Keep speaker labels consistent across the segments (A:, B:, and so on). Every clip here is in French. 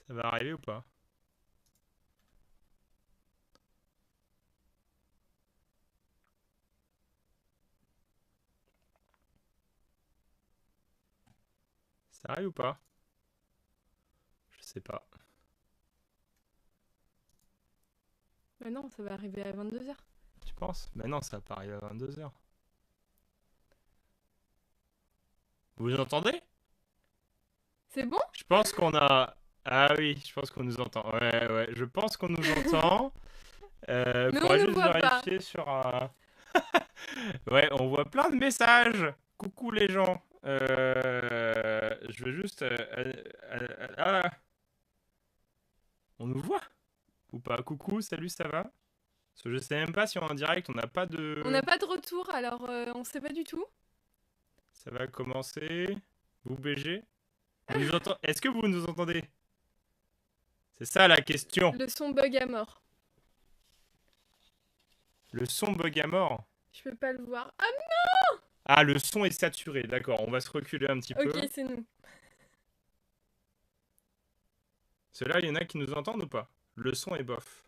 A: Ça va arriver ou pas? Ça arrive ou pas? Je sais pas.
B: Bah non, ça va arriver à 22h.
A: Tu penses? Mais non, ça va pas arriver à 22h. Vous nous entendez?
B: C'est bon?
A: Je pense qu'on a... Ah oui, je pense qu'on nous entend. Ouais, ouais, je pense qu'on nous entend.
B: Mais on
A: Faudrait
B: nous
A: juste
B: voit pas.
A: vérifier sur un... Ouais, on voit plein de messages. Coucou les gens. Je veux juste... ah, on nous voit ou pas? Coucou, salut, ça va? Parce que je sais même pas si en direct on n'a pas
B: On
A: de...
B: n'a pas de retour, alors on sait pas du tout.
A: Ça va commencer. Vous BG? Vous nous entend... Est-ce que vous nous entendez? C'est ça la question.
B: Le son bug à mort.
A: Le son bug à mort.
B: Je peux pas le voir. Ah,
A: Ah, le son est saturé. D'accord, on va se reculer un petit peu.
B: ok, c'est nous.
A: Ceux-là, il y en a qui nous entendent ou pas? Le son est bof.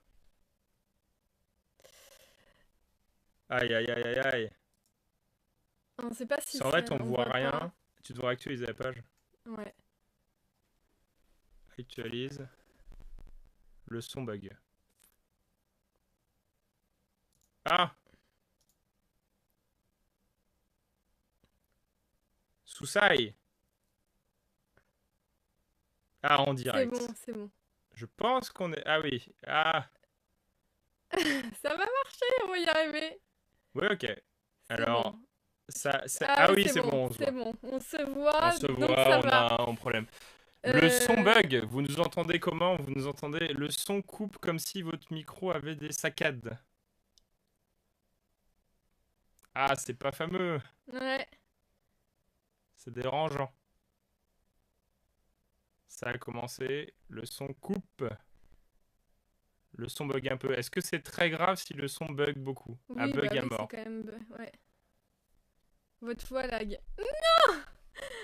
A: Aïe, aïe, aïe, aïe, aïe.
B: On sait pas si
A: Si en fait on
B: on
A: voit
B: voit pas.
A: rien, tu devrais actualiser la page.
B: Ouais.
A: Actualise. Le son bug. Ah! Sousai! Ah, en
B: C'est bon,
A: direct.
B: c'est bon.
A: Je pense qu'on est... Ah oui. Ah!
B: Ça va marcher, on va y arriver.
A: Oui, ok.
B: C'est bon.
A: Alors, ça...
B: Ah
A: Ah
B: oui,
A: oui,
B: c'est
A: c'est
B: bon,
A: bon, on se
B: c'est
A: voit.
B: bon. On se
A: On
B: voit,
A: se
B: donc
A: voit,
B: ça
A: on
B: va.
A: a un problème. Le son
B: Euh...
A: bug, vous nous entendez comment? Vous nous entendez? Le son coupe comme si votre micro avait des saccades. Ah, c'est pas fameux.
B: Ouais.
A: C'est dérangeant. Ça a commencé. Le son coupe. Le son bug un peu. Est-ce que c'est très grave si le son bug beaucoup? Ah,
B: Oui, bah
A: bug à
B: oui, c'est
A: mort.
B: quand même... Ouais. Votre voix lag.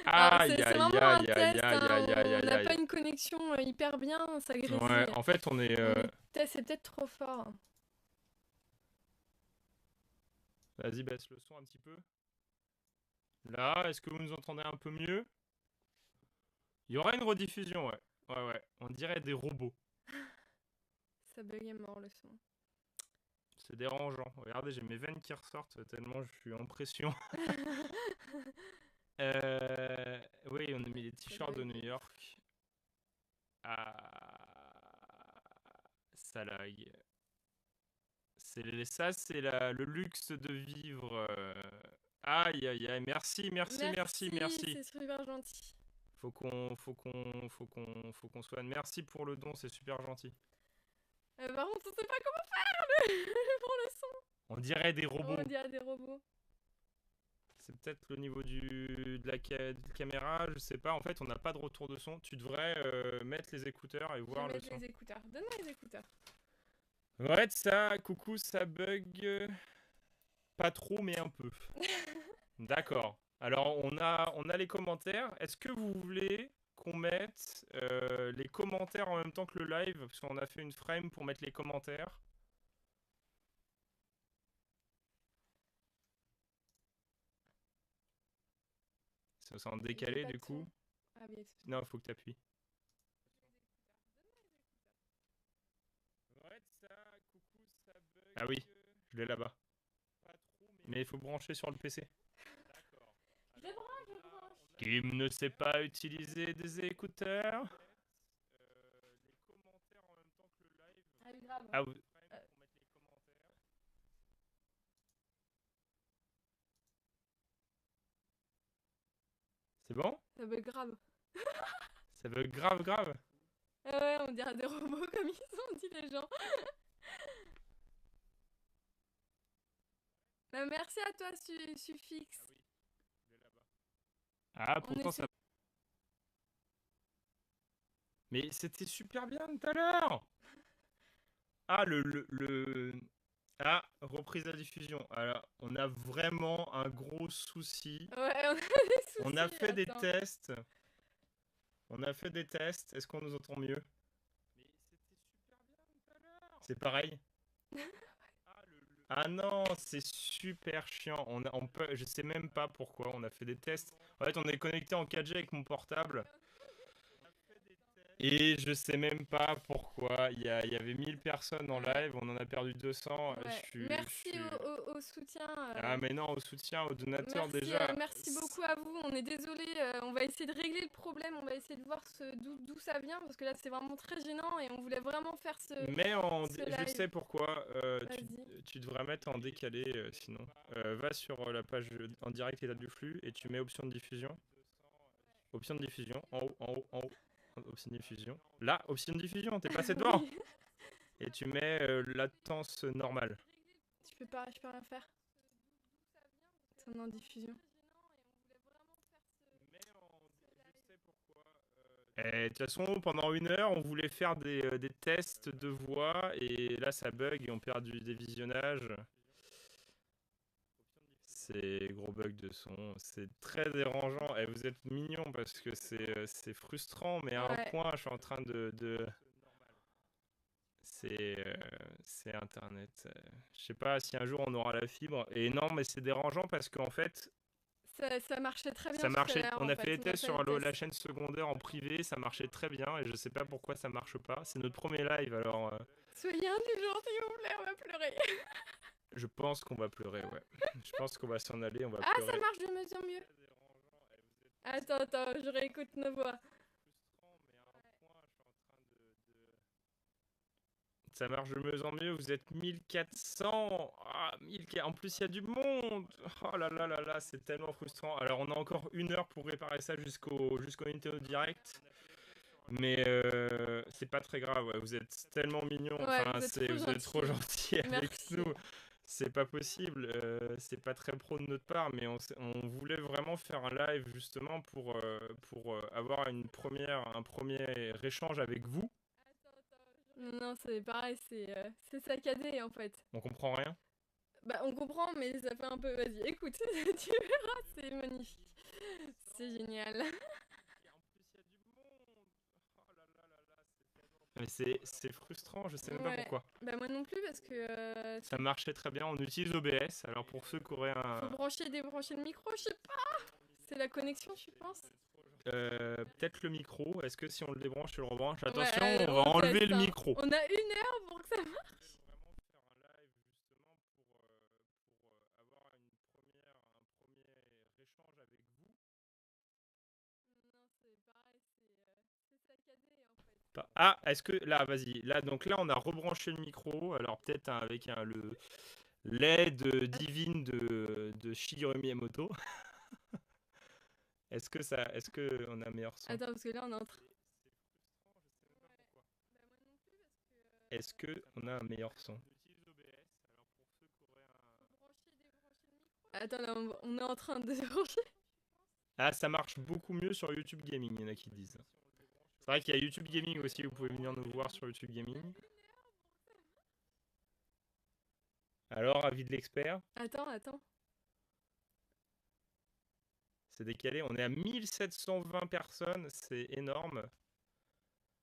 B: Alors,
A: Aïe,
B: c'est
A: aïe,
B: vraiment un
A: aïe, aïe,
B: test,
A: aïe,
B: hein.
A: aïe, aïe,
B: On
A: aïe,
B: n'a pas
A: aïe.
B: une connexion hyper bien, ça
A: Ouais,
B: grésille.
A: en fait, on est...
B: C'est peut-être trop fort.
A: Vas-y, baisse le son un petit peu. Là, est-ce que vous nous entendez un peu mieux? Il y aura une rediffusion, ouais. Ouais, ouais. On dirait des robots.
B: Ça bug à mort le son.
A: C'est dérangeant. Regardez, j'ai mes veines qui ressortent tellement je suis en pression. Oui, on a mis les
B: Ça
A: t-shirts de
B: bug.
A: New York. Ah, ça lag. Ça, c'est le luxe de vivre. Aïe, aïe, aïe. Merci, merci, merci,
B: Merci,
A: merci.
B: c'est super gentil.
A: Faut qu'on soigne. Merci pour le don, c'est super gentil.
B: Par contre, on sait pas comment faire pour le son.
A: On dirait des
B: Oh,
A: robots.
B: on dirait des robots.
A: C'est peut-être le niveau de la caméra, je sais pas. En fait, on n'a pas de retour de son. Tu devrais mettre les écouteurs et
B: Je vais
A: voir le
B: mettre
A: son.
B: les écouteurs. Donne-moi les écouteurs.
A: Ouais, ça, coucou, ça bug. Pas trop, mais un peu. D'accord. Alors, on a les commentaires. Est-ce que vous voulez qu'on mette les commentaires en même temps que le live? Parce qu'on a fait une frame pour mettre les commentaires. C'est en
B: J'ai
A: décalé,
B: pas
A: du
B: de son.
A: coup.
B: Ah oui, excuse-moi.
A: Non, il faut que tu appuies. Ouais, ça, coucou, ça bug. Ah oui, je l'ai là-bas. Mais il faut brancher sur le PC. D'accord.
B: Je le branche, je le branche.
A: Kim ne sait pas utiliser des écouteurs. Les commentaires en même temps que le live.
B: Ah oui, grave.
A: Ah, vous...
B: Euh,
A: pour mettre les commentaires. C'est bon?
B: Ça bug grave.
A: Ça veut grave, grave.
B: Ah ouais, on dirait des robots comme ils sont dit les gens. Bah, merci à toi, Suffix.
A: Ah,
B: On
A: pourtant
B: essaie.
A: ça. Mais c'était super bien tout à l'heure! Ah, Ah, reprise à diffusion. Alors, on a vraiment un gros souci.
B: Ouais, on a des
A: On a
B: soucis.
A: fait des
B: Attends.
A: tests. On a fait des tests. Est-ce qu'on nous entend mieux? C'est pareil? Ah non, c'est super chiant. On peut, je sais même pas pourquoi. On a fait des tests. En fait, on est connecté en 4G avec mon portable. Et je sais même pas pourquoi. Il y avait 1000 personnes en
B: Ouais,
A: live. On en a perdu 200.
B: ouais. Merci au soutien.
A: Ah, mais non, au soutien, aux donateurs
B: Merci,
A: déjà.
B: merci beaucoup à vous. On est désolé. On va essayer de régler le problème. On va essayer de voir d'où ça vient parce que là c'est vraiment très gênant et on voulait vraiment faire
A: Mais
B: ce
A: je sais
B: live.
A: pourquoi.
B: Vas-y.
A: Tu devrais mettre en décalé sinon. Va sur la page en direct état du flux et tu mets option de diffusion. Option de diffusion, en haut, en haut, en haut. Option de diffusion. Là, option de diffusion, t'es passé devant.
B: Oui.
A: Et tu mets latence normale.
B: Je peux rien faire. C'est en diffusion.
A: Et de toute façon, pendant 1 heure, on voulait faire des tests de voix et là, ça bug et on perd des visionnages. C'est gros bug de son, c'est très dérangeant. Et vous êtes mignons parce que c'est frustrant, mais à un
B: Ouais.
A: point, je suis en train de... C'est Internet. Je sais pas si un jour on aura la fibre. Et non, mais c'est dérangeant parce qu'en fait,
B: Ça marchait très
A: ça
B: bien tout à
A: marchait.
B: l'heure
A: On
B: en
A: a fait
B: fait.
A: les
B: On a
A: tests
B: fait
A: sur
B: les
A: la
B: tests.
A: chaîne secondaire en privé, ça marchait très bien et je sais pas pourquoi ça marche pas. C'est notre premier live, alors
B: Soyez indulgents s'il vous plaît, on va pleurer.
A: je pense qu'on va pleurer, ouais. Je pense qu'on va s'en aller, on va
B: Ah, ça
A: pleurer.
B: marche de mieux en mieux. Attends, je réécoute nos voix.
A: Ça marche de mieux en mieux, vous êtes 1400. Ah, 1400. En plus, il y a du monde. Oh là là là là, c'est tellement frustrant. Alors, on a encore 1 heure pour réparer ça jusqu'au Nintendo Direct. Mais c'est pas très grave, ouais, vous êtes tellement mignons.
B: Ouais,
A: Enfin, vous êtes trop gentils avec
B: Merci.
A: nous. C'est pas possible, c'est pas très pro de notre part, mais on voulait vraiment faire un live justement pour avoir un premier échange avec vous.
B: Non, c'est pareil, c'est saccadé en fait.
A: On comprend rien.
B: Bah, on comprend, mais ça fait un peu. Vas-y, écoute, tu verras, c'est magnifique. C'est génial.
A: Mais c'est frustrant, je sais même pas
B: Ouais.
A: pourquoi.
B: Bah, moi non plus, parce que.
A: Ça marchait très bien, on utilise OBS, alors pour ceux qui auraient un...
B: Faut brancher, débrancher le micro, je sais pas. C'est la connexion, je pense.
A: peut-être le micro, est-ce que si on le débranche et le rebranche...
B: Ouais,
A: Attention,
B: allez,
A: on va enlever
B: teste,
A: le
B: hein.
A: micro.
B: On a 1 heure pour que ça marche. Non, c'est pareil, c'est saccadé en fait.
A: Ah, est-ce que... Là, vas-y. Là, donc là, on a rebranché le micro, alors peut-être avec le l'aide divine de Shigeru Miyamoto. Est-ce que on a meilleur son?
B: Attends, parce que là, on est en train.
A: Est-ce que on a un meilleur son?
B: Attends, là, on est en train de brancher.
A: Ah, ça marche beaucoup mieux sur YouTube Gaming, il y en a qui disent. C'est vrai qu'il y a YouTube Gaming aussi, vous pouvez venir nous voir sur YouTube Gaming. Alors, avis de l'expert?
B: Attends.
A: C'est décalé, on est à 1720 personnes, c'est énorme.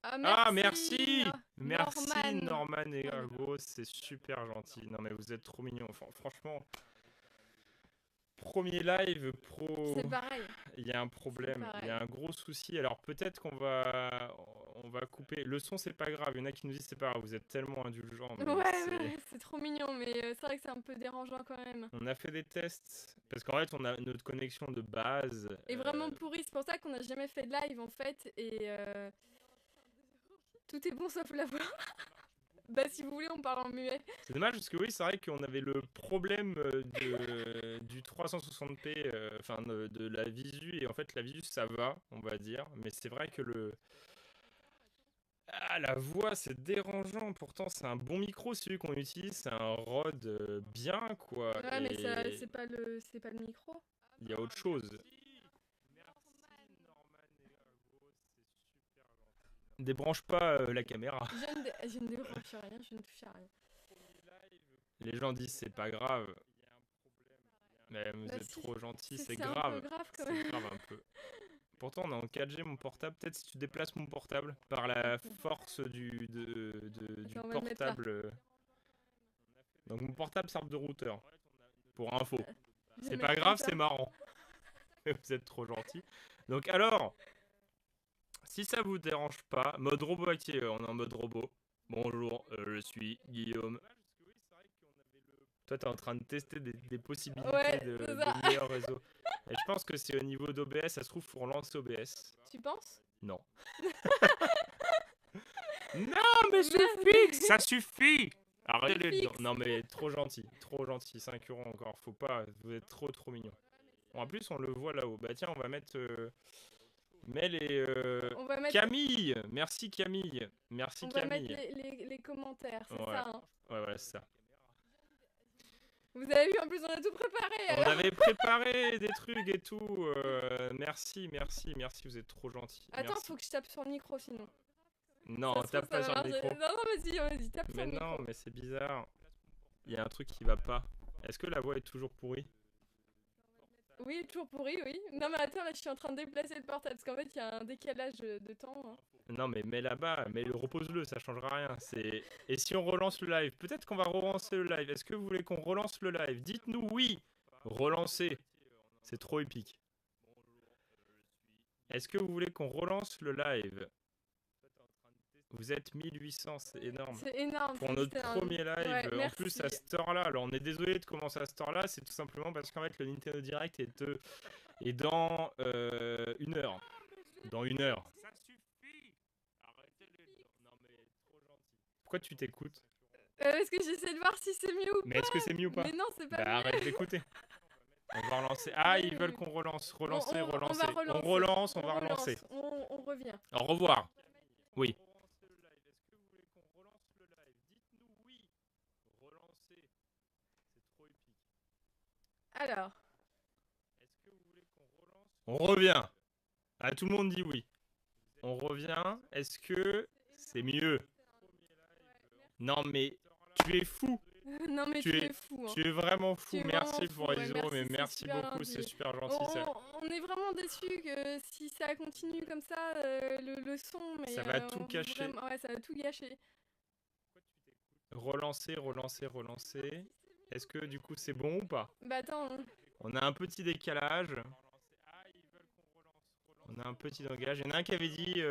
B: Ah,
A: Ah,
B: merci.
A: merci! Merci
B: Norman.
A: Norman et Ergo, c'est super gentil. Non mais vous êtes trop mignons. Enfin, franchement, premier live pro,
B: C'est pareil.
A: il y a un problème,
B: pareil.
A: il y a un gros souci. Alors peut-être on va couper. Le son c'est pas grave, il y en a qui nous disent c'est pas grave, vous êtes tellement indulgents. Mais
B: Ouais, c'est trop mignon, mais c'est vrai que c'est un peu dérangeant quand même.
A: On a fait des tests, parce qu'en fait on a notre connexion de base.
B: Et vraiment pourri, c'est pour ça qu'on n'a jamais fait de live en fait, et tout est bon sauf la voix. Bah si vous voulez, on parle en muet.
A: C'est dommage parce que oui, c'est vrai qu'on avait le problème du 360p, enfin de la visu, et en fait la visu ça va, on va dire, mais c'est vrai que la voix c'est dérangeant, pourtant c'est un bon micro celui qu'on utilise, c'est un Rode bien quoi,
B: Ouais, mais
A: et
B: c'est pas le micro.
A: il y a autre chose. Débranche pas la caméra.
B: Je ne débranche rien, je ne touche à rien.
A: Les gens disent c'est pas grave. Mais vous
B: Bah
A: êtes
B: si,
A: trop gentil, c'est
B: un
A: grave.
B: peu grave quand
A: C'est
B: même.
A: grave un peu. Pourtant, on est en 4G, mon portable. Peut-être si tu déplaces mon portable par la force du
B: Attends, on va le mettre là.
A: portable. Donc, mon portable sert de routeur. Pour info.
B: Je vais
A: C'est
B: le
A: pas
B: mettre
A: grave,
B: comme ça.
A: c'est marrant. Vous êtes trop gentil. Donc, alors, si ça vous dérange pas, mode robot activé. On est en mode robot. Bonjour, je suis Guillaume. Toi, t'es en train de tester des possibilités
B: Ouais,
A: de
B: c'est ça.
A: meilleur réseau. Et je pense que c'est au niveau d'OBS, ça se trouve, faut relancer OBS.
B: Tu penses?
A: Non. Non, mais suffit, ça suffit. Arrêtez les...
B: fixe.
A: Non, mais trop gentil, 5 € encore. Faut pas, vous êtes trop mignon. Bon, en plus, on le voit là-haut. Bah tiens, on va mettre Mel et
B: On va mettre,
A: Camille. Merci Camille. Merci
B: on va mettre
A: Camille.
B: les commentaires, c'est
A: Ouais,
B: ça. Hein.
A: ouais, c'est ça.
B: Vous avez vu, en plus, on a tout préparé.
A: On
B: Alors.
A: avait préparé des trucs et tout. Merci, vous êtes trop gentil.
B: Attends,
A: Merci.
B: faut que je tape sur le micro sinon.
A: Non,
B: Ça se
A: tape
B: trouve,
A: pas
B: ça
A: sur
B: va
A: le
B: marcher.
A: micro.
B: Non, vas-y, tape sur
A: Mais
B: le micro.
A: non, mais c'est bizarre. Il y a un truc qui va pas. Est-ce que la voix est toujours pourrie?
B: Oui, toujours pourri, oui. Non, mais attends, là, je suis en train de déplacer le portable parce qu'en fait, il y a un décalage de temps. Hein.
A: Non, mais mets là-bas, mais repose-le, ça changera rien. C'est... Et si on relance le live? Peut-être qu'on va relancer le live. Est-ce que vous voulez qu'on relance le live? Dites-nous oui. Relancer. C'est trop épique. Est-ce que vous voulez qu'on relance le live? Vous êtes 1800, c'est énorme.
B: C'est énorme.
A: Pour notre
B: énorme.
A: premier live,
B: Ouais,
A: en
B: merci.
A: plus à cette heure-là. Alors on est désolé de commencer à cette heure-là, c'est tout simplement parce qu'en fait le Nintendo Direct est dans 1 heure. Dans 1 heure. Ça suffit. Arrêtez les... Non mais trop gentil. Pourquoi tu t'écoutes?
B: Parce que j'essaie de voir si c'est mieux ou pas.
A: Mais est-ce que c'est mieux ou pas?
B: Mais non, c'est pas
A: Bah
B: mieux.
A: arrête d'écouter. On va relancer. Ah, ils veulent qu'on relance. Relancer, relancer. On relance, on va relancer.
B: On revient.
A: Au revoir. Oui.
B: Alors.
A: On revient. Ah, tout le monde dit oui. On revient. Est-ce que c'est mieux? Non, mais tu es fou.
B: Non, mais tu es fou. Hein.
A: Tu es vraiment fou.
B: Tu es
A: merci
B: vraiment
A: pour
B: fou,
A: Iso,
B: ouais,
A: mais merci beaucoup.
B: gentil.
A: C'est super gentil.
B: On est vraiment déçus que si ça continue comme ça, le son. Mais,
A: ça va tout gâcher.
B: Ouais, ça va tout gâcher.
A: Relancer. Est-ce que du coup c'est bon ou pas?
B: Bah attends.
A: On a un petit décalage. On a un petit langage. Il y en a un qui avait dit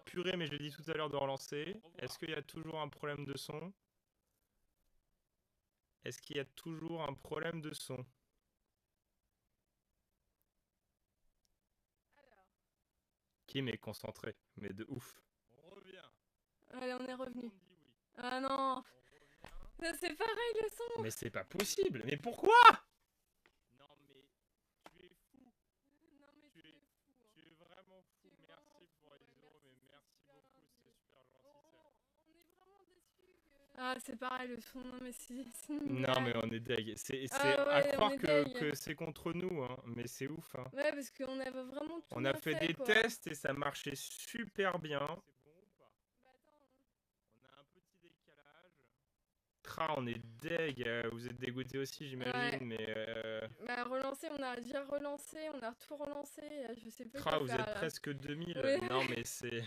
A: purée, mais je l'ai dit tout à l'heure de relancer. Est-ce qu'il y a toujours un problème de son? Est-ce qu'il y a toujours un problème de son? Kim est concentré, mais de ouf. On revient.
B: Allez, on est revenu. Ah non. C'est pareil le son.
A: Mais c'est pas possible. Mais pourquoi? Non mais tu es fou.
B: Non mais tu es fou.
A: Tu es vraiment fou. Merci pour Iso, mais merci beaucoup. C'est super gentil.
B: On est vraiment déçus que... Ah c'est pareil le son. Non mais c'est...
A: Non mais on est deg. C'est
B: ouais,
A: à croire
B: que
A: que c'est contre nous, hein. Mais c'est ouf. Hein.
B: Ouais parce qu'on avait vraiment tout
A: on a fait des
B: quoi.
A: tests et ça marchait super bien. On est deg, vous êtes dégoûté aussi j'imagine, mais...
B: Bah relancer, on a déjà relancé, on a tout relancé, je sais pas quoi
A: vous
B: faire,
A: êtes
B: là.
A: presque 2000,
B: Oui.
A: Non mais c'est...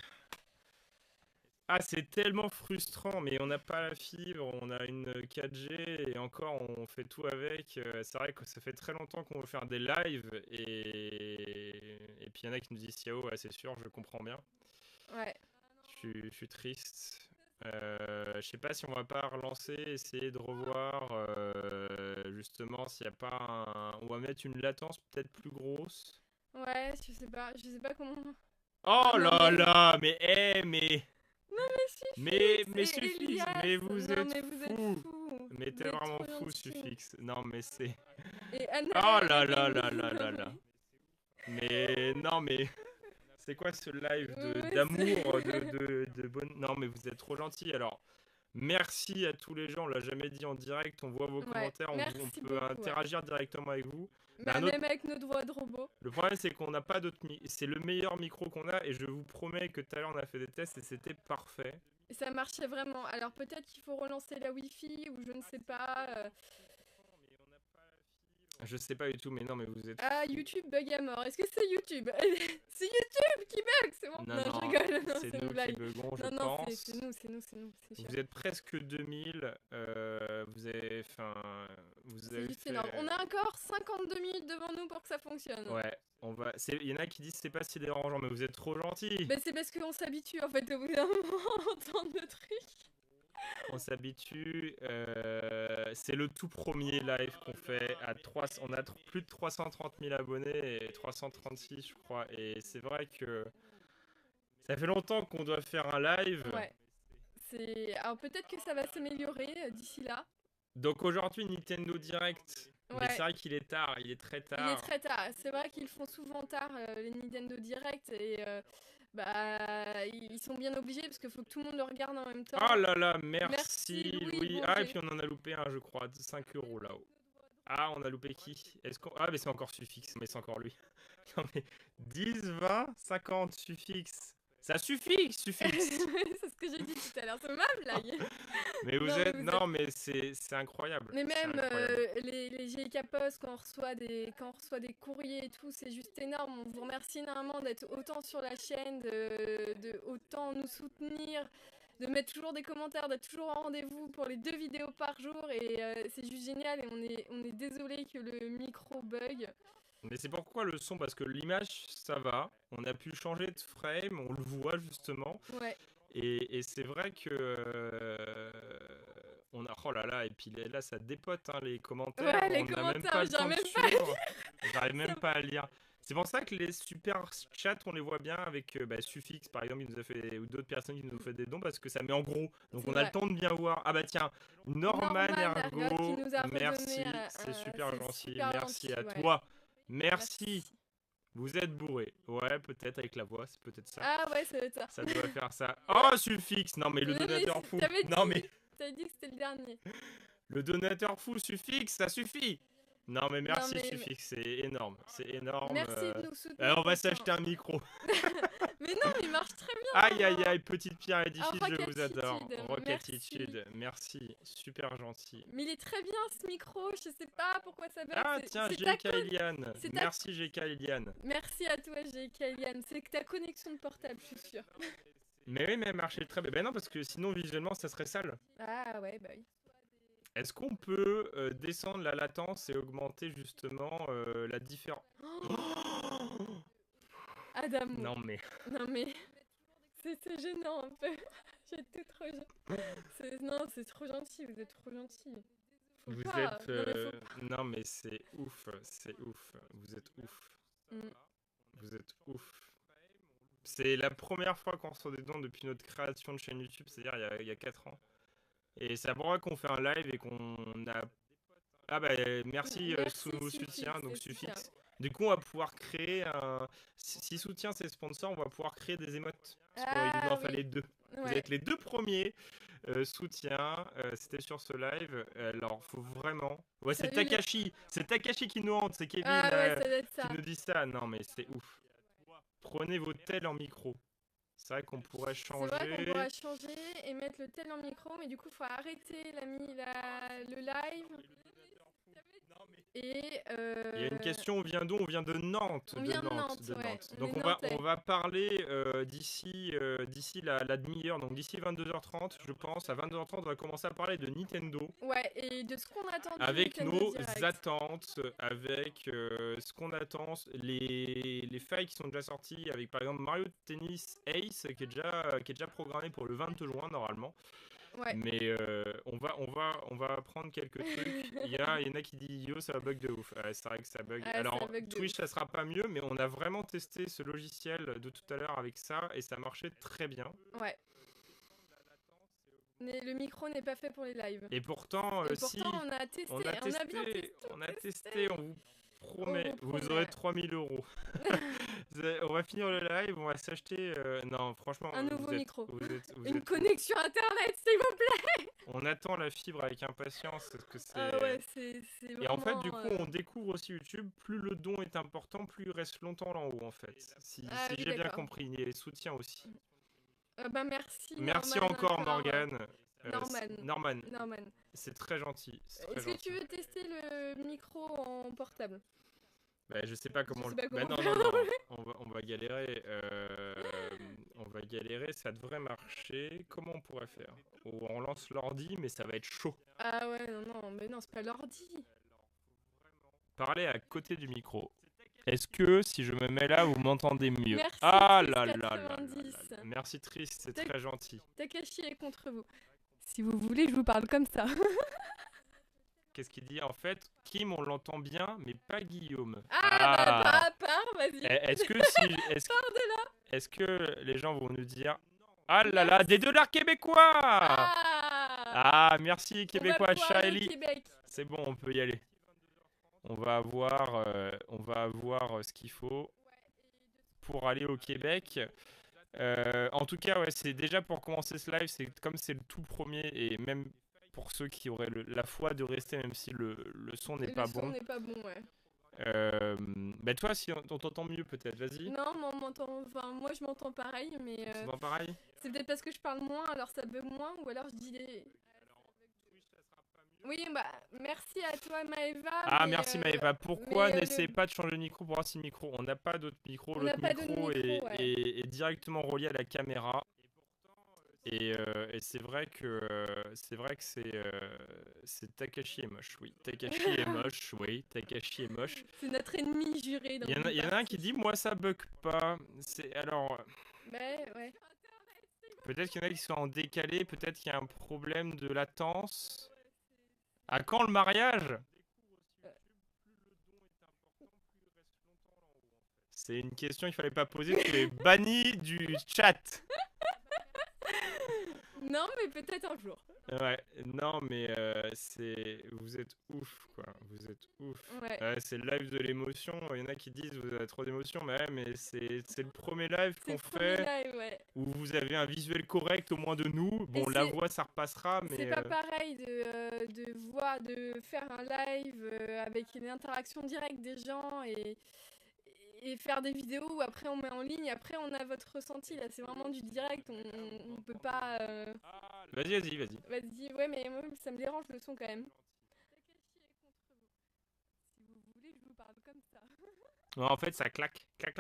A: Ah c'est tellement frustrant, mais on n'a pas la fibre, on a une 4G et encore on fait tout avec. C'est vrai que ça fait très longtemps qu'on veut faire des lives et puis il y en a qui nous disent Yao, ouais, c'est sûr, je comprends bien.
B: Ouais.
A: Je suis triste. Je sais pas si on va pas relancer, essayer de revoir justement s'il n'y a pas un... On va mettre une latence peut-être plus grosse.
B: Ouais, je sais pas comment...
A: Oh là
B: mais...
A: là, mais mais...
B: Non
A: mais Suffix, mais vous êtes fou. Mais t'es vraiment fou, Suffix. Non mais c'est... Oh là là là là là là. Mais non mais... C'est quoi ce live d'amour, de bonne... Non mais vous êtes trop gentils. Alors, merci à tous les gens. On l'a jamais dit en direct. On voit vos commentaires. On peut interagir directement avec vous.
B: Même avec notre voix de robot.
A: Le problème c'est qu'on n'a pas d'autres... C'est le meilleur micro qu'on a. Et je vous promets que tout à l'heure on a fait des tests et c'était parfait.
B: Et ça marchait vraiment. Alors peut-être qu'il faut relancer la Wi-Fi ou je ne sais pas...
A: Je sais pas du tout, mais non, mais vous êtes
B: Ah,
A: fous.
B: YouTube bug à mort. Est-ce que c'est YouTube? C'est YouTube qui bug, c'est bon.
A: Non,
B: Non, je
A: non,
B: rigole, non,
A: c'est
B: c'est une
A: nous qui
B: blague.
A: buguons, je
B: Non, non, c'est
A: pense.
B: nous, c'est nous, c'est nous, c'est sûr.
A: Vous êtes presque 2000. Vous
B: C'est
A: avez
B: juste énorme. On
A: fait.
B: a encore 52 minutes devant nous pour que ça fonctionne.
A: Ouais, on va. Il y en a qui disent c'est pas si dérangeant, mais vous êtes trop gentils.
B: Bah, c'est parce qu'on s'habitue en fait au bout d'un moment à entendre le truc.
A: On s'habitue. C'est le tout premier live qu'on fait à 3. On a plus de 330 000 abonnés et 336, je crois. Et c'est vrai que ça fait longtemps qu'on doit faire un live.
B: Ouais. Alors peut-être que ça va s'améliorer d'ici là.
A: Donc aujourd'hui, Nintendo Direct. Mais c'est
B: Ouais.
A: vrai qu'il est tard, il est très
B: Il est
A: tard.
B: très tard. C'est vrai qu'ils font souvent tard les Nintendo Direct et bah ils sont bien obligés parce qu'il faut que tout le monde le regarde en même temps.
A: Oh là là,
B: Merci,
A: merci
B: Louis
A: Louis.
B: Bonger.
A: Ah, et puis on en a loupé un, je crois, de 5 € là-haut. Ah, on a loupé qui? Ah, mais c'est encore Suffixe, mais c'est encore lui. Non, mais 10, 20, 50 Suffixe. Ça suffit, Suffixe.
B: C'est ce que j'ai dit tout à l'heure, c'est ma blague.
A: Mais vous
B: Non,
A: êtes.
B: mais
A: Non, mais c'est incroyable.
B: Mais
A: C'est
B: même
A: incroyable.
B: les GK Post, quand on reçoit des courriers et tout, c'est juste énorme. On vous remercie énormément d'être autant sur la chaîne, de autant nous soutenir, de mettre toujours des commentaires, d'être toujours en rendez-vous pour les 2 vidéos par jour. Et c'est juste génial. Et on est désolé que le micro bug.
A: Mais c'est pourquoi le son, parce que l'image, ça va. On a pu changer de frame, on le voit justement.
B: Ouais.
A: Et c'est vrai que. On a. Oh là là, et puis là, ça dépote hein, les commentaires.
B: Ouais, les
A: On n'a même
B: commentaires,
A: pas le temps
B: j'arrive
A: de
B: même pas à
A: suivre. J'arrive même
B: Ça-
A: pas à lire. C'est pour ça que les super chats, on les voit bien avec Suffixe, par exemple, qui nous a fait, ou d'autres personnes qui nous ont fait des dons, parce que ça met en gros. Donc
B: C'est
A: on a le
B: vrai.
A: temps de bien voir. Ah bah tiens, Norman
B: Ergot qui
A: Ergo,
B: nous a
A: merci,
B: redonné
A: c'est super
B: c'est
A: gentil.
B: super
A: Merci
B: gentil,
A: à
B: ouais.
A: toi. Merci.
B: Merci.
A: Vous êtes bourré. Ouais, peut-être avec la voix, c'est peut-être ça.
B: Ah ouais, ça doit être ça.
A: Ça doit faire ça. Oh, Suffixe. Non, mais le
B: Mais
A: donateur fou.
B: t'avais
A: Non,
B: dit,
A: mais
B: t'avais dit que c'était le dernier.
A: le donateur fou, Suffixe, ça suffit. Non, mais merci,
B: mais-
A: Suffixe, c'est énorme. C'est énorme.
B: Merci de nous soutenir.
A: On va
B: tout le
A: s'acheter un micro.
B: Mais non, il marche très bien.
A: Aïe, aïe, aïe, petite pierre à l'édifice,
B: Ah,
A: je vous adore.
B: Rockatitude,
A: Rockatitude, merci. Super gentil.
B: Mais il est très bien ce micro, je sais pas pourquoi ça bug.
A: Ah, tiens, GK Eliane.
B: c'est ta-
A: Merci, GK Eliane.
B: Merci à toi, GK Eliane. C'est que ta connexion de portable, je suis sûre.
A: Mais oui, mais elle marchait très bien. Ben non, parce que sinon, visuellement, ça serait sale.
B: Ah ouais, bah oui.
A: Est-ce qu'on peut descendre la latence et augmenter justement la différence?
B: Adam.
A: Non mais
B: Non mais. C'est gênant un peu. J'ai tout trop Non, c'est trop gentil, vous êtes trop gentil. Faut
A: vous
B: pas.
A: êtes
B: Non, mais faut-
A: non mais c'est ouf, vous êtes ouf,
B: Mm.
A: vous êtes ouf. C'est la première fois qu'on reçoit des dons depuis notre création de chaîne YouTube, c'est-à-dire il y a 4 ans. Et c'est la première fois qu'on fait un live et qu'on a... Ah bah merci,
B: Merci,
A: sous vos
B: Suffixe,
A: soutiens, donc
B: c'est
A: Suffixe.
B: super.
A: Du coup on va pouvoir créer un... Si soutient ses sponsors, on va pouvoir créer des émotes. Parce qu'il nous en
B: oui.
A: fallait 2. Vous
B: Ouais.
A: êtes les 2 premiers soutiens. C'était sur ce live. Alors, faut vraiment. Ouais, c'est
B: Salut,
A: Takashi. C'est Takashi qui nous hante. C'est Kevin
B: Ah ouais, ça doit être ça.
A: qui nous dit ça. Non, mais c'est ouf. Prenez vos tels en micro. C'est vrai qu'on pourrait
B: C'est
A: changer.
B: vrai qu'on pourra changer et mettre le tel en micro, mais du coup, il faut arrêter le live. Et
A: Il y a une question, on vient d'où? On vient de Nantes.
B: On vient de Nantes, ouais. On
A: Donc
B: est nantais.
A: on va parler d'ici la demi-heure, donc d'ici 22h30, je pense. À 22h30, on va commencer à parler de Nintendo.
B: Ouais, et de ce qu'on attend du
A: Avec
B: Nintendo
A: nos
B: Direct.
A: attentes, avec ce qu'on attend, les failles qui sont déjà sorties, avec par exemple Mario Tennis Ace qui est déjà programmé pour le 20 juin normalement.
B: Ouais.
A: Mais on va prendre quelques trucs. Il y en a qui disent yo ça bug de ouf. C'est vrai que ça bug.
B: Ouais,
A: Alors
B: ça bug de
A: Twitch
B: ouf.
A: ça sera pas mieux, mais on a vraiment testé ce logiciel de tout à l'heure avec ça et ça marchait très bien.
B: Ouais. Mais le micro n'est pas fait pour les lives.
A: Et pourtant,
B: Et
A: si
B: pourtant, on a testé,
A: on a
B: on a bien
A: testé,
B: testé.
A: on a testé, on vous promet,
B: vous
A: vous
B: promet.
A: aurez 3000 €. On va finir le live, on va s'acheter. Non, franchement,
B: Un nouveau micro.
A: vous
B: Une
A: êtes-
B: connexion internet, s'il vous plaît.
A: On attend la fibre avec impatience parce que c'est.
B: Ah ouais, c'est vraiment.
A: Et en fait, du coup, on découvre aussi YouTube. Plus le don est important, plus il reste longtemps là en haut, en fait. Si
B: Ah oui,
A: j'ai bien
B: d'accord.
A: compris, il y a les soutiens aussi.
B: Bah merci.
A: Merci
B: Norman,
A: encore, Morgane. Norman,
B: Norman.
A: c'est très gentil.
B: Est-ce que tu veux tester le micro en portable?
A: Bah, je sais pas comment.
B: Je sais pas
A: Bah,
B: comment
A: non,
B: faire.
A: on va galérer. On va galérer, ça devrait marcher. Comment on pourrait faire? On lance l'ordi, mais ça va être chaud.
B: Ah ouais, non, mais non, c'est pas l'ordi.
A: Parlez à côté du micro. Est-ce que si je me mets là, vous m'entendez mieux?
B: Merci,
A: Ah
B: Tris
A: là là là là
B: 90.
A: là. Merci Trist, c'est très gentil.
B: Takashi est contre vous. Si vous voulez, je vous parle comme ça.
A: Qu'est-ce qu'il dit? En fait, Kim, on l'entend bien, mais pas Guillaume.
B: Bah, pars, vas-y.
A: Est-ce que si, est-ce que les gens vont nous dire, ah là là, des $, québécois! Ah, merci québécois,
B: on va pouvoir aller au
A: Shaili.
B: Québec.
A: C'est bon, on peut y aller. On va avoir ce qu'il faut pour aller au Québec. En tout cas, ouais, c'est déjà pour commencer ce live, c'est comme c'est le tout premier et même pour ceux qui auraient la foi de rester, même si le son n'est pas bon.
B: Le son n'est pas bon, ouais.
A: Bah toi, si on t'entend mieux peut-être, vas-y.
B: Non, mais on m'entend. Enfin, moi je m'entends pareil, mais.
A: Tu m'entends pareil?
B: C'est peut-être parce que je parle moins, alors ça bug moins, ou alors je dis des. Oui, bah, merci à toi, Maëva.
A: Ah, merci Maëva. Pourquoi
B: mais,
A: n'essaie pas de changer de micro pour voir si le micro? On n'a pas d'autre micro.
B: On n'a
A: L'autre
B: pas d'autre
A: micro
B: micro, ouais.
A: est directement relié à la caméra. Et c'est vrai que c'est Takashi est moche, oui. Takashi est moche, oui. Takashi est moche.
B: C'est notre ennemi juré.
A: Il y en a un qui dit moi ça bug pas. Alors.
B: Ouais.
A: Peut-être qu'il y en a qui sont en décalé. Peut-être qu'il y a un problème de latence. À quand le mariage? C'est une question qu'il fallait pas poser. Tu es banni du chat.
B: Non, mais peut-être un jour.
A: Ouais, non, mais vous êtes ouf, quoi. Vous êtes ouf.
B: Ouais.
A: C'est le live de l'émotion. Il y en a qui disent vous avez trop d'émotion, mais ouais, mais c'est le premier live qu'on fait
B: live, ouais.
A: où vous avez un visuel correct au moins de nous. Bon, la voix ça repassera, mais
B: c'est pas pareil de faire un live avec une interaction directe des gens et faire des vidéos où après on met en ligne, après on a votre ressenti. Là, c'est vraiment du direct, on peut pas.
A: Vas-y.
B: Vas-y, ouais, mais moi, ça me dérange le son quand même. Si vous voulez, je vous parle comme ça.
A: Ouais, en fait, ça claque. Clac.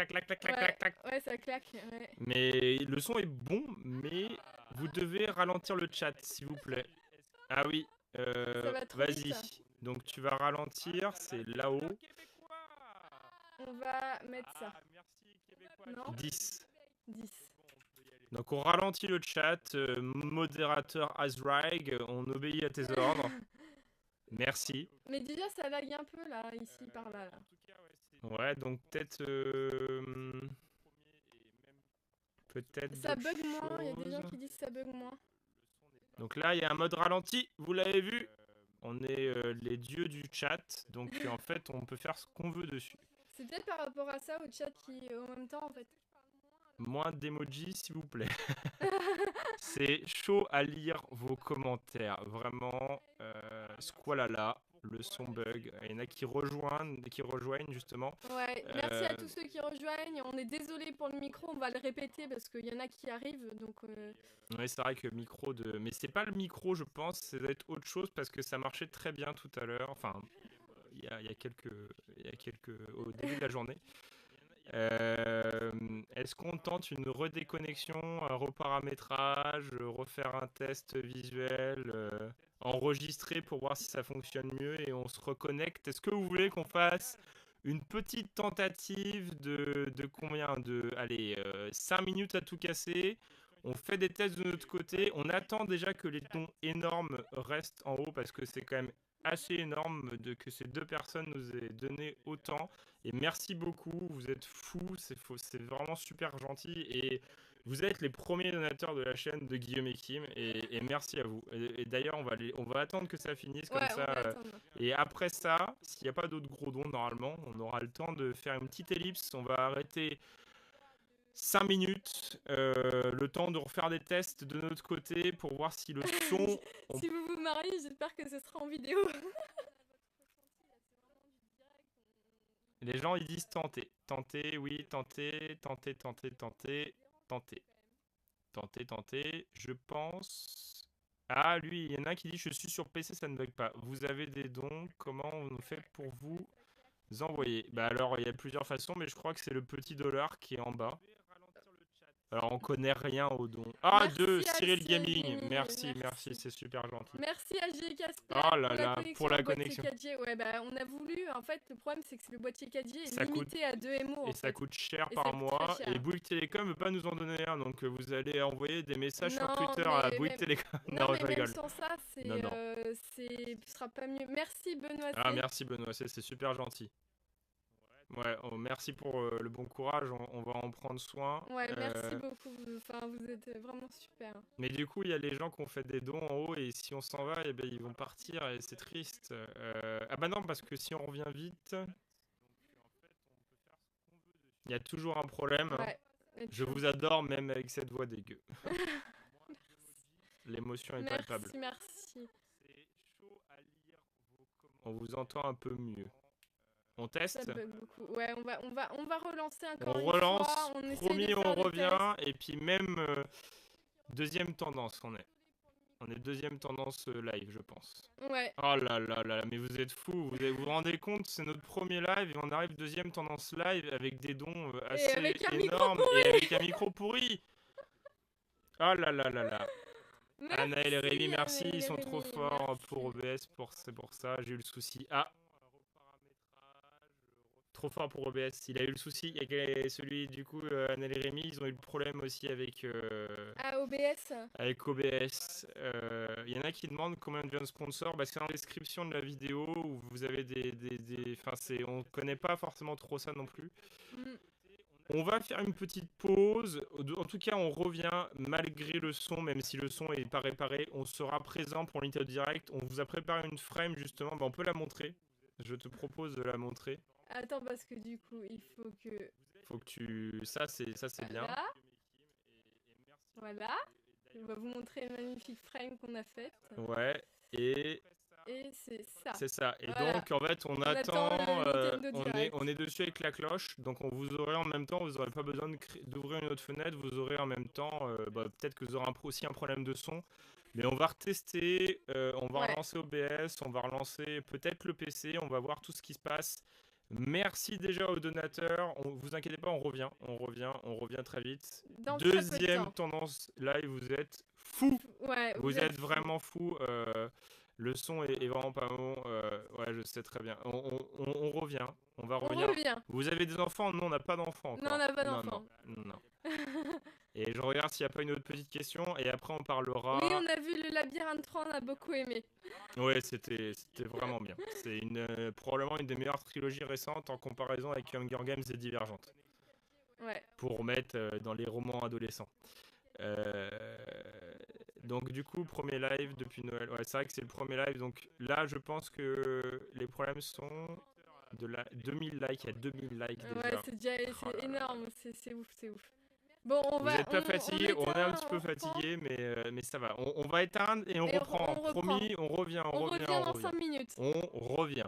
B: Ouais, ça claque. Ouais.
A: Mais le son est bon, mais vous devez ralentir le chat, s'il vous plaît. Ah oui, vas-y. Donc tu vas ralentir, c'est là-haut.
B: On va mettre ça. Non
A: 10.
B: 10.
A: Donc on ralentit le chat, modérateur Azraig, on obéit à tes ordres. Merci.
B: Mais déjà ça lag un peu là, ici, par là.
A: Ouais, donc peut-être... peut-être
B: ça bug moins, il y a des gens qui disent ça bug moins.
A: Donc là, il y a un mode ralenti, vous l'avez vu? On est les dieux du chat, donc en fait, on peut faire ce qu'on veut dessus.
B: C'est peut-être par rapport à ça au chat qui en même temps en fait.
A: Moins d'emojis s'il vous plaît. C'est chaud à lire vos commentaires. Vraiment, squalala, le son bug. Il y en a qui rejoignent justement.
B: Ouais, merci à tous ceux qui rejoignent. On est désolé pour le micro, on va le répéter parce qu'il y en a qui arrivent. Donc
A: Oui, c'est vrai que micro de... Mais c'est pas le micro, je pense, ça doit être autre chose parce que ça marchait très bien tout à l'heure. Enfin, il y a quelques... au début de la journée. Est-ce qu'on tente une redéconnexion, un reparamétrage, refaire un test visuel, enregistrer pour voir si ça fonctionne mieux et on se reconnecte? Est-ce que vous voulez qu'on fasse une petite tentative de combien de... Allez, 5 minutes à tout casser. On fait des tests de notre côté. On attend déjà que les tons énormes restent en haut parce que c'est quand même assez énorme que ces deux personnes nous aient donné autant. Et merci beaucoup, vous êtes fous, c'est vraiment super gentil. Et vous êtes les premiers donateurs de la chaîne de Guillaume et Kim. Et merci à vous. Et d'ailleurs, on va attendre que ça finisse comme ça. Et après ça, s'il n'y a pas d'autres gros dons, normalement, on aura le temps de faire une petite ellipse. On va arrêter 5 minutes, le temps de refaire des tests de notre côté pour voir si le son...
B: Si vous vous mariez, j'espère que ce sera en vidéo.
A: Les gens ils disent tenter. Tenter, oui, tenter. Je pense... Ah, lui, il y en a un qui dit je suis sur PC, ça ne bug pas. Vous avez des dons, comment on fait pour vous envoyer? Bah alors, il y a plusieurs façons, mais je crois que c'est le petit dollar qui est en bas. Alors, on connaît rien aux dons. Ah, de
B: Merci à
A: Cyril
B: Cyril
A: Gaming.
B: Gaming,
A: Merci, merci,
B: merci.
A: c'est super gentil.
B: Merci à J. Casper
A: Oh là
B: pour la
A: là,
B: connexion
A: pour
B: au
A: la
B: boîtier
A: connexion.
B: 4G. Ouais, bah on a voulu. En fait, le problème, c'est que le boîtier 4G est
A: Ça coûte,
B: limité à 2 MO
A: et
B: en
A: ça
B: fait.
A: coûte cher
B: Et ça
A: par
B: coûte très
A: mois. Et
B: cher.
A: Bouygues Télécom ne veut pas nous en donner un. Donc, vous allez envoyer des messages sur
B: Non,
A: Twitter à
B: mais
A: Bouygues
B: même,
A: Télécom.
B: non,
A: Non,
B: mais
A: je
B: même
A: rigole.
B: sans ça,
A: Non, non.
B: ce sera pas mieux. Merci Benoît
A: Ah,
B: C.
A: merci Benoît, c'est super gentil. Ouais, oh, merci pour le bon courage, on va en prendre soin.
B: Ouais, merci beaucoup. Enfin, vous êtes vraiment super.
A: Mais du coup, il y a les gens qui ont fait des dons en haut et si on s'en va, eh ben, ils vont partir et c'est triste. Ah bah non, parce que si on revient vite, il y a toujours un problème.
B: Ouais.
A: Je vous adore même avec cette voix dégueu. L'émotion est palpable.
B: Merci.
A: On vous entend un peu mieux. On
B: Ça
A: teste?
B: bug beaucoup. Ouais, on va relancer encore
A: On
B: une
A: relance,
B: fois. On essaye
A: promis
B: de
A: on
B: faire des
A: revient, et puis même deuxième tendance on est. On est deuxième tendance live, je pense.
B: tests. Ouais.
A: Oh là là là, mais vous êtes fous, vous rendez compte, c'est notre premier live et on arrive deuxième tendance live avec des dons assez
B: avec un micro
A: énormes et avec un micro pourri. Oh là là là là.
B: Merci,
A: Anaël et Rémi, merci,
B: Anaël et
A: ils sont
B: Rémi,
A: trop forts
B: merci.
A: pour OBS, c'est pour ça, j'ai eu le souci. Ah, trop fort pour OBS, il a eu le souci, il y a celui du coup, Anaël et Rémi, ils ont eu le problème aussi avec...
B: Ah, OBS.
A: avec OBS. Il y en a qui demandent combien devient sponsor. Bah, c'est dans la description de la vidéo où vous avez Enfin, on connaît pas forcément trop ça non plus.
B: Mm.
A: On va faire une petite pause. En tout cas, on revient malgré le son, même si le son n'est pas réparé. On sera présent pour l'interview direct. On vous a préparé une frame justement. Bah, on peut la montrer. Je te propose de la montrer.
B: Attends, parce que du coup, il faut que...
A: Faut que tu... Ça, c'est bien.
B: Voilà. Voilà. On va vous montrer une magnifique frame qu'on a faite.
A: Ouais. Et
B: c'est ça.
A: c'est ça. Et
B: voilà.
A: donc, en fait, on
B: attend le
A: on est dessus avec la cloche. Donc, on vous aurez en même temps, vous n'aurez pas besoin d'ouvrir une autre fenêtre. Vous aurez en même temps, peut-être que vous aurez aussi un problème de son. Mais on va retester, on va relancer OBS, on va relancer peut-être le PC, on va voir tout ce qui se passe. Merci déjà aux donateurs. Vous inquiétez pas, on revient très vite.
B: Dans
A: Deuxième tendance live, vous êtes fous.
B: Ouais,
A: vous êtes vraiment fous. Le son est vraiment pas bon. Ouais, je sais très bien. On revient. On va revenir. Vous avez des enfants? Non, on n'a pas d'enfants.
B: Non, on n'a pas d'enfants.
A: Non. Et je regarde s'il n'y a pas une autre petite question. Et après, on parlera.
B: Oui, on a vu le Labyrinthe 3, on a beaucoup aimé.
A: Ouais, c'était vraiment bien. C'est probablement une des meilleures trilogies récentes en comparaison avec Hunger Games et Divergente.
B: Ouais.
A: Pour mettre dans les romans adolescents. Donc du coup, premier live depuis Noël. Ouais, c'est vrai que c'est le premier live. Donc là, je pense que les problèmes sont de 2000 likes. Il y a 2000 likes déjà.
B: Ouais, c'est énorme. C'est ouf, c'est ouf. Bon,
A: Vous n'êtes pas fatigué, on est un petit peu fatigué, mais ça va. On va éteindre et on reprend. Promis, on revient.
B: On revient dans 5 minutes.
A: On revient.